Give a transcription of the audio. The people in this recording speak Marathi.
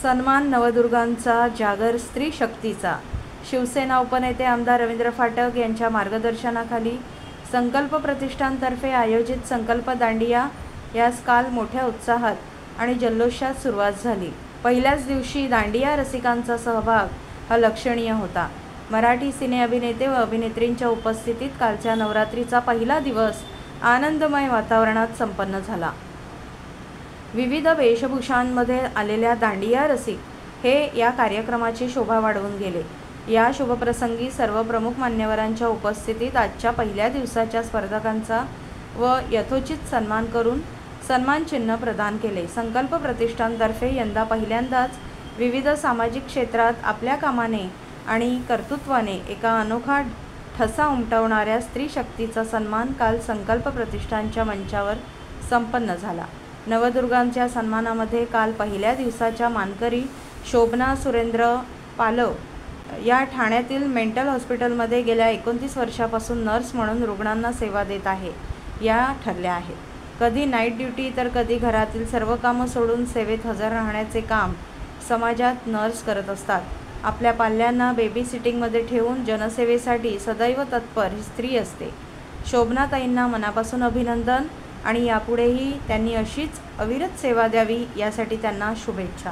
सन्मान नवदुर्गांचा जागर स्त्री शक्तीचा। शिवसेना उपनेते आमदार रवींद्र फाटक यांच्या मार्गदर्शनाखाली संकल्प प्रतिष्ठानतर्फे आयोजित संकल्प दांडिया यास काल मोठ्या उत्साहात आणि जल्लोषात सुरुवात झाली। पहिल्याच दिवशी दांडिया रसिकांचा सहभाग हा लक्षणीय होता। मराठी सिने अभिनेते व अभिनेत्रींच्या उपस्थितीत कालच्या नवरात्रीचा पहिला दिवस आनंदमय वातावरणात संपन्न झाला। विविध वेशभूषांमध्ये आलेल्या दांडिया रसिक हे या कार्यक्रमाची शोभा वाढवून गेले। या शुभप्रसंगी सर्व प्रमुख मान्यवरांच्या उपस्थितीत आजच्या पहिल्या दिवसाच्या स्पर्धकांचा व यथोचित सन्मान करून सन्मान चिन्ह प्रदान केले। संकल्प प्रतिष्ठानतर्फे यंदा पहिल्यांदाच विविध सामाजिक क्षेत्रात आपल्या कामाने आणि कर्तृत्वाने एका अनोखा ठसा उमटवणाऱ्या स्त्री शक्तीचा सन्मान काल संकल्प प्रतिष्ठानच्या मंचावर संपन्न झाला। नवदुर्गांच्या सन्मानामध्ये काल पहिल्या दिवसाच्या मानकरी शोभना सुरेंद्र पालव या ठाण्यातील मेंटल हॉस्पिटलमध्ये गेल्या 29 वर्षापासून नर्स म्हणून रुग्णांना सेवा देत आहे या ठरल्या आहेत। कधी नाईट ड्युटी तर कधी घरातील सर्व कामं सोडून सेवेत हजर राहण्याचे काम समाजात नर्स करत असतात। आपल्या पाल्यांना बेबी सिटिंगमध्ये ठेवून जनसेवेसाठी सदैव तत्पर ही स्त्री असते। शोभनाताईंना मनापासून अभिनंदन आणि यापुढेही त्यांनी अशीच अविरत सेवा द्यावी यासाठी त्यांना शुभेच्छा।